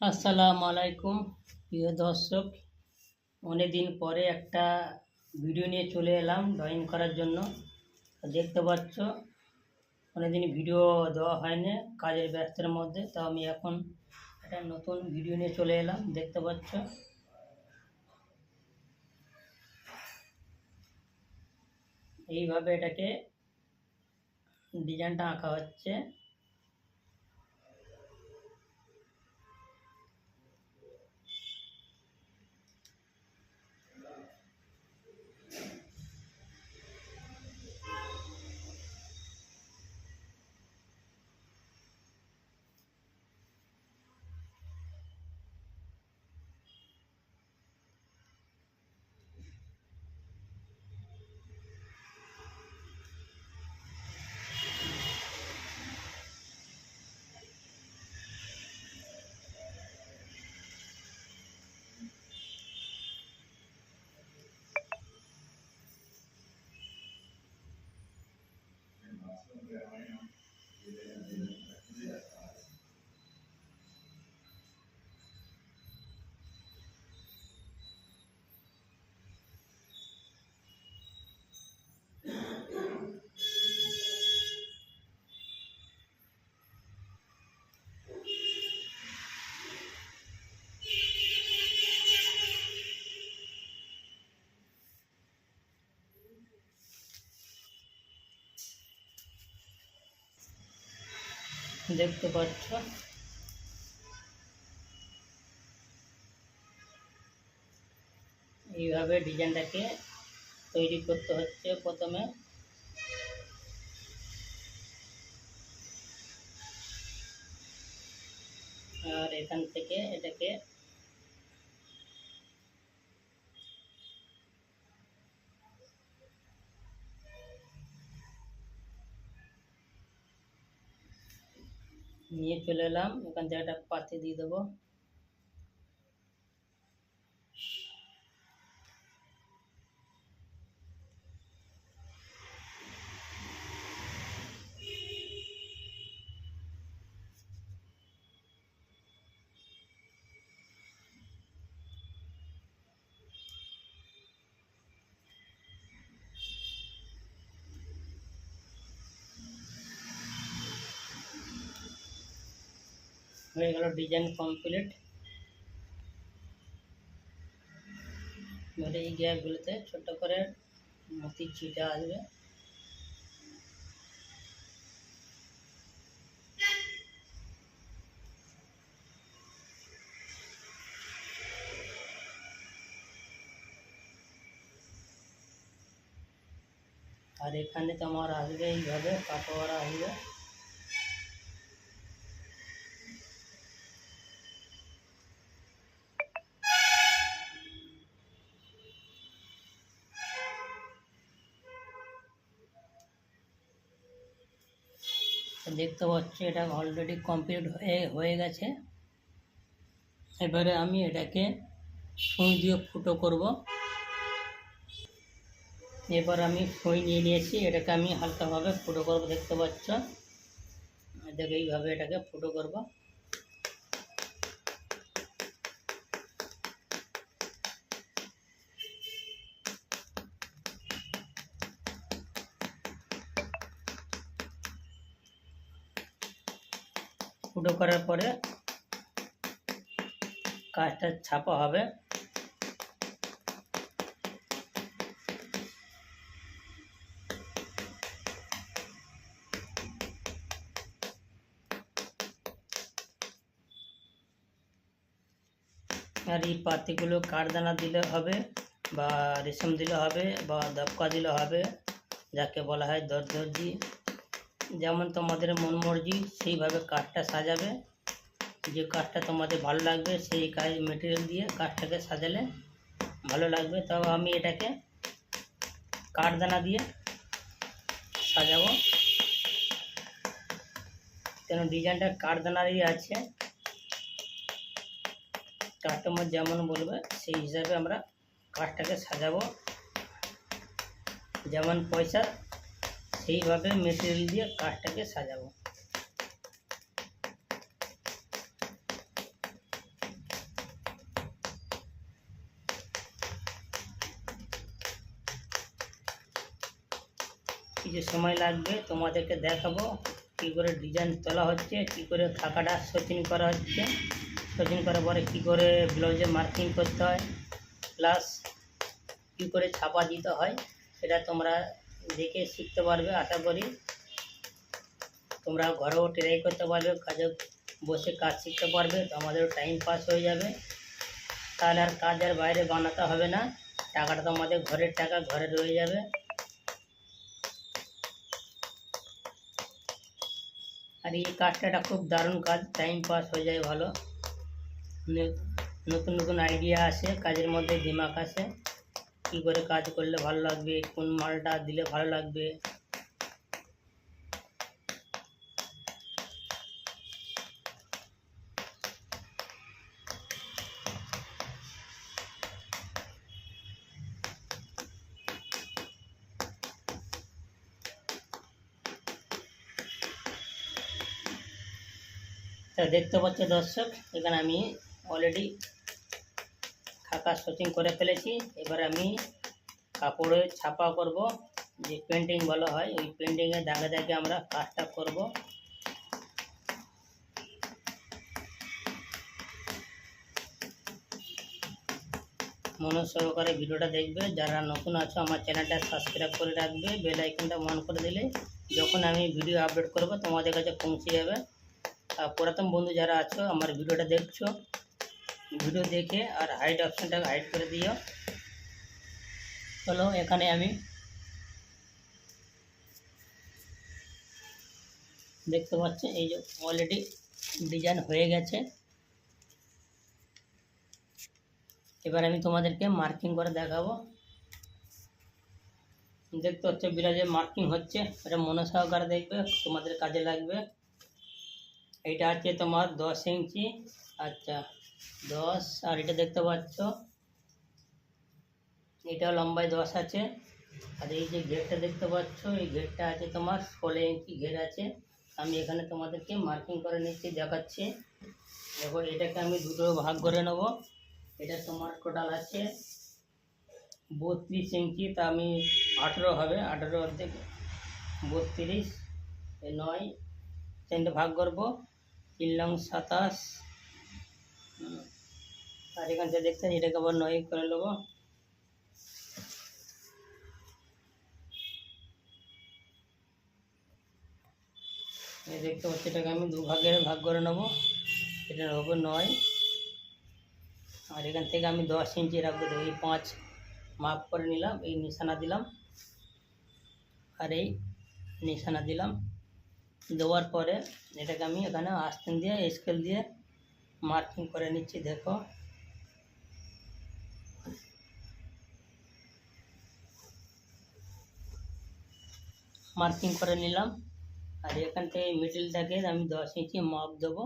আসসালামু আলাইকুম প্রিয় দর্শক। অনেকদিন পরে একটা ভিডিও নিয়ে চলে এলাম ড্রয়িং করার জন্য। দেখতে পাচ্ছ অনেকদিন ভিডিও দেওয়া হয়নি কাজের ব্যস্ততার মধ্যে, তো আমি এখন একটা নতুন ভিডিও নিয়ে চলে এলাম। দেখতে পাচ্ছ এইভাবে এটাকে ডিজাইনটা আঁকা হচ্ছে। দেখতে পাচ্ছ এইভাবে ডিজাইনটাকে তৈরি করতে হচ্ছে প্রথমে। আর এখান থেকে এটাকে নিয়ে চলে এলাম, এখান থেকে একটা পাতি দিয়ে দেবো। হয়ে গেল ডিজাইন কমপ্লিট। এবারে এই গ্যাপগুলোতে ছোট করে মতির ছিটা আসবে। আর এখানে তোমার আসবে এইভাবে কাটোয়ারা আসবে। দেখতে পাচ্ছ এটা অলরেডি কমপ্লিট হয়ে গেছে। এবারে আমি এটাকে সুই দিয়ে ফুটো করব। এবার আমি সুই নিয়ে নিয়েছি, এটাকে আমি হালকাভাবে ফুটো করব। দেখতে পাচ্ছ এটাকে এইভাবে এটাকে ফুটো করব। ফুটো করার পরে কাজটা ছাপা হবে। আর এই পাতিগুলো কাঠদানা দিলে হবে, বা রেশম দিলে হবে, বা দবকা দিলে হবে, যাকে বলা হয় দরদর্জি। যেমন তোমাদের মন মর্জি সেইভাবে কাঠটা সাজাবে। যে কাঠটা তোমাদের ভালো লাগবে সেই কাজ মেটেরিয়াল দিয়ে কাঠটাকে সাজালে ভালো লাগবে। তবে আমি এটাকে কাঠদানা দিয়ে সাজাবো, কেন ডিজাইনটা কাঠদানারই আছে। কাস্টমার যেমন বলবে সেই হিসাবে আমরা কাঠটাকে সাজাবো। যেমন পয়সা সেইভাবে মেটেরিয়াল দিয়ে কাঠটাকে সাজাবো। কিছু সময় লাগবে, তোমাদেরকে দেখাবো কী করে ডিজাইন তোলা হচ্ছে, কী করে খাকাটা সচিন করা হচ্ছে, সচিন করার পরে কী করে ব্লাউজে মার্কিং করতে হয়, প্লাস কী করে ছাপা দিতে হয়, সেটা তোমরা দেখে শিখতে পারবে। আশা করি তোমরা ঘরেও ট্রাই করতে পারবে, কাজে বসে কাজ শিখতে পারবে, তো আমাদেরও টাইম পাস হয়ে যাবে। তাহলে আর কাজ আর বাইরে বানাতে হবে না, টাকাটা তোমাদের ঘরের টাকা ঘরে রয়ে যাবে। আর এই কাজটা একটা খুব দারুণ কাজ, টাইম পাস হয়ে যায় ভালো, নতুন নতুন আইডিয়া আসে, কাজের মধ্যে দিমাগ আসে, কী করে কাজ করলে ভালো লাগবে, কোন মালটা দিলে ভালো লাগবে। তা দেখতে পাচ্ছ দর্শক, এখানে আমি অলরেডি খাকা স্টিচিং করে ফেলেছি। এবার আমি কাপড়ে ছাপা করব, যে পেন্টিং বলা হয়, ওই পেন্টিংয়ে দাগে দাগে আমরা কাজটা করব। মনোযোগ সহকারে ভিডিওটা দেখবে, যারা নতুন আছো আমার চ্যানেলটা সাবস্ক্রাইব করে রাখবে, বেল আইকনটা অন করে দিলে যখন আমি ভিডিও আপলোড করব তোমাদের কাছে পৌঁছে যাবে। আর পুরাতন বন্ধু যারা আছো আমার ভিডিওটা দেখছো, ভিডিও দেখে আর হাইড অপশানটাকে হাইড করে দিও। চলো, এখানে আমি দেখতে পাচ্ছি এই যে অলরেডি ডিজাইন হয়ে গেছে। এবার আমি তোমাদেরকে মার্কিং করে দেখাবো। দেখতে পাচ্ছ ব্লাউজে মার্কিং হচ্ছে, এটা মনে সহকারে দেখবে, তোমাদের কাজে লাগবে। এটা আছে তোমার 10 ইঞ্চি, আচ্ছা 10, আর এটা দেখতে পাচ্ছ এটা লম্বায় 10 আছে। আর এই যে ঘেরটা দেখতে পাচ্ছ, এই ঘেরটা আছে তোমার 16 ইঞ্চি ঘের আছে। আমি এখানে তোমাদেরকে মার্কিং করে নিচ্ছি, দেখাচ্ছি। দেখো, এটাকে আমি দুটো ভাগ করে নেব। এটা তোমার টোটাল আছে 32 ইঞ্চি, তা আমি 18 হবে, 18 অর্ধেক 32, 9 তিনটে ভাগ করবো, 3 লং 27। আর এখান থেকে দেখতে এটাকে আবার 9 করে নেবো। এই দেখতে পাচ্ছি, এটাকে আমি দু ভাগের ভাগ করে নেবো, এটা হবে 9। আর এখান থেকে আমি 10 ইঞ্চি রাখবো, এই 5 মাপ করে নিলাম, এই নিশানা দিলাম আর এই নিশানা দিলাম। দেওয়ার পরে এটাকে আমি এখানে আস্তেন দিয়ে স্কেল দিয়ে মার্কিং করে নিচ্ছি। দেখো, মার্কিং করে নিলাম। আর এখান থেকে মিডিলটাকে আমি 10 ইঞ্চি মাপ দেবো,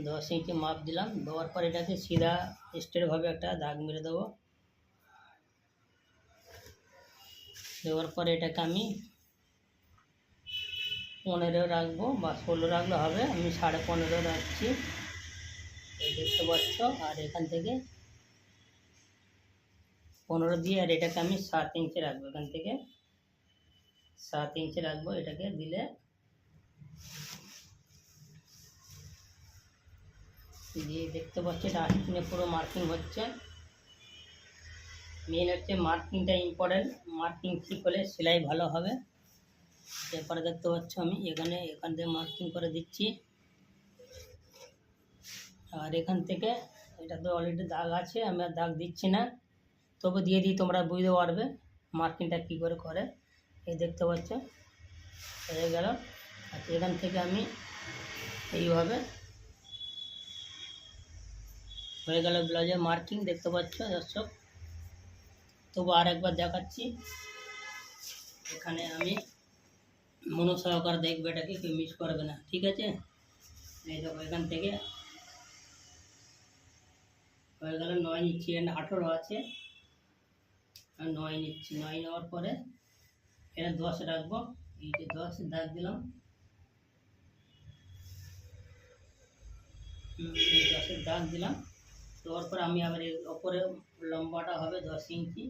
10 ইঞ্চি মাপ দিলাম। দেওয়ার পর এটাকে সিধা স্ট্রেটভাবে একটা দাগ মেরে দেবো। দেওয়ার পরে এটাকে আমি 15 রাখবো বা 16 রাখলে হবে, আমি 15.5 রাখছি, এই দেখতে পাচ্ছ। আর এখান থেকে 15 দিয়ে, আর এটাকে আমি 7 ইঞ্চি রাখবো, এখান থেকে 7 ইঞ্চি রাখবো। এটাকে দিলে দিয়ে দেখতে পাচ্ছি এটা আস্তিনে পুরো মার্কিং হচ্ছে। মেন হচ্ছে মার্কিংটা ইম্পর্টেন্ট, মার্কিং ঠিক হলে সেলাই ভালো হবে। এরপরে দেখতে পাচ্ছ আমি এখান থেকে মার্কিং করে দিচ্ছি। আর এখান থেকে এটা তো অলরেডি দাগ আছে, আমি আর দাগ দিচ্ছি না, তবু দিয়ে দিই, তোমরা বুঝতে পারবে মার্কিংটা কী করে করে। এই দেখতে পাচ্ছ হয়ে গেল। আচ্ছা, এখান থেকে আমি এইভাবে হয়ে গেল ব্লাউজের মার্কিং, দেখতে পাচ্ছ দর্শক। তবু আর একবার দেখাচ্ছি, এখানে আমি মনোসহকার দেখবে, এটাকে কেউ মিস করবে না, ঠিক আছে। এই দেখো, এখান থেকে হয়ে গেল 9 নিচ্ছি, 18 আছে, আর 9 নিচ্ছি। 9 নেওয়ার পরে এটা 10 রাখবো, এই যে 10 দাগ দিলাম, এই 10 দাগ দিলাম। দেওয়ার পর আমি আবার এর ওপরে লম্বাটা হবে 10 ইঞ্চি,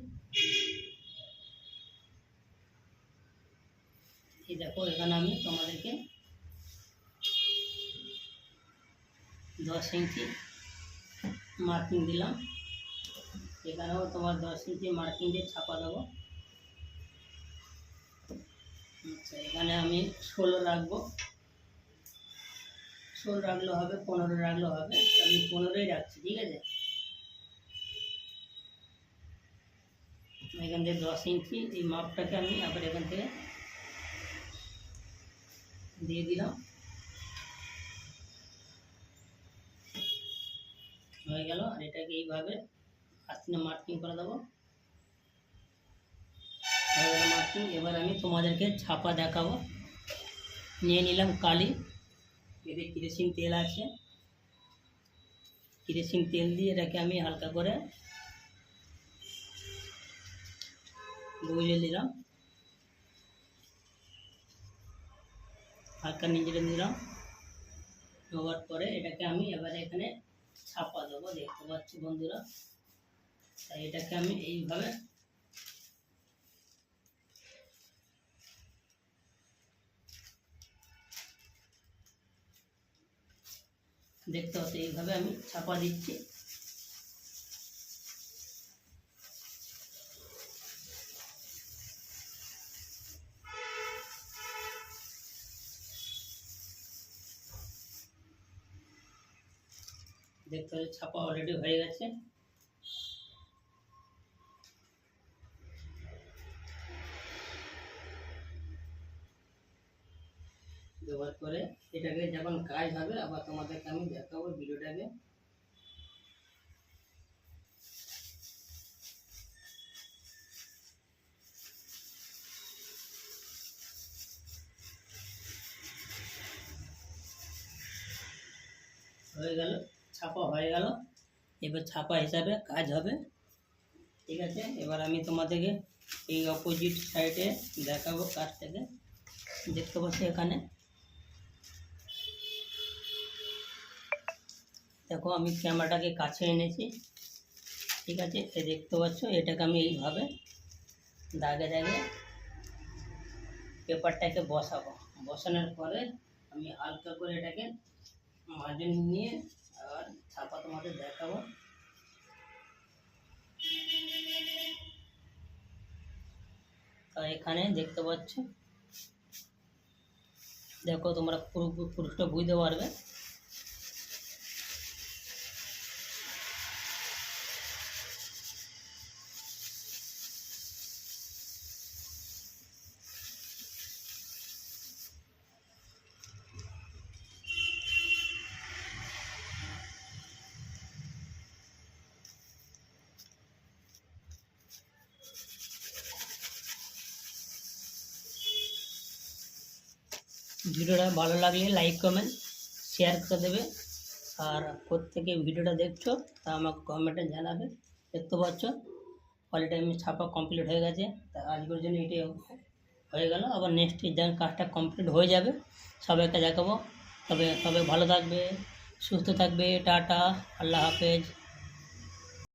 এই দেখো এখানে আমি তোমাদেরকে 10 ইঞ্চি মার্কিং দিলাম, এখানেও তোমার 10 ইঞ্চি মার্কিং দিয়ে ছাপা দেবো। আচ্ছা, এখানে আমি 16 রাখবো, 16 রাখলেও হবে, 15 রাখলেও হবে, আমি 15ই রাখছি, ঠিক আছে। এখান থেকে 10 ইঞ্চি এই মাপটাকে আমি আবার এখান থেকে দিয়ে দিলাম, হয়ে গেল। আর এটাকে এইভাবে আস্তে মার্কিং করে দেবো, হয়ে গেল মার্কিং। এবার আমি তোমাদেরকে ছাপা দেখাবো। নিয়ে নিলাম কালি, এতে কেরোসিন তেল আছে, কেরোসিন তেল দিয়ে এটাকে আমি হালকা করে গুলিয়ে দিলাম, হালকা নিজেরে দিলাম। দেওয়ার পরে এটাকে আমি এবারে এখানে ছাপা দেবো, দেখতে পাচ্ছি বন্ধুরা। তাই এটাকে আমি এইভাবে দেখতে পাচ্ছি, এইভাবে আমি ছাপা দিচ্ছি। দেখতে পাচ্ছি ছাপা অলরেডি হয়ে গেছে। দেওয়ার পরে এটাকে যখন কাজ হবে আবার তোমাদেরকে আমি দেখাবো ভিডিওটাকে। হয়ে গেল, ছাপা হয়ে গেল। এবার ছাপা হিসাবে কাজ হবে, ঠিক আছে। এবার আমি তোমাদেরকে এই অপোজিট সাইডে দেখাবো কাজটাকে। দেখতে পাচ্ছি এখানে দেখো আমি ক্যামেরাটাকে কাছে এনেছি, ঠিক আছে। দেখতে পাচ্ছ এটাকে আমি এইভাবে দাগে দাগে পেপারটাকে বসাবো। বসানোর পরে আমি হালকা করে এটাকে মাঝে নিয়ে আর ছাপা তোমাদের দেখাবো। তা এখানে দেখতে পাচ্ছ, দেখো তোমরা পুরোটা বুঝতে পারবে। ভিডিওটা ভালো লাগলে লাইক কমেন্ট শেয়ার করে দেবে, আর প্রত্যেকে ভিডিওটা দেখছো তা আমাকে কমেন্টে জানাবে। দেখতে পাচ্ছ অলরেডি আমি ছাপা কমপ্লিট হয়ে গেছে। তা আজকের জন্য এটাই হয়ে গেল, আবার নেক্সট যখন কাজটা কমপ্লিট হয়ে যাবে সবাইকে দেখাবো। তবে সবাই ভালো থাকবে, সুস্থ থাকবে, টাটা, আল্লাহ হাফেজ।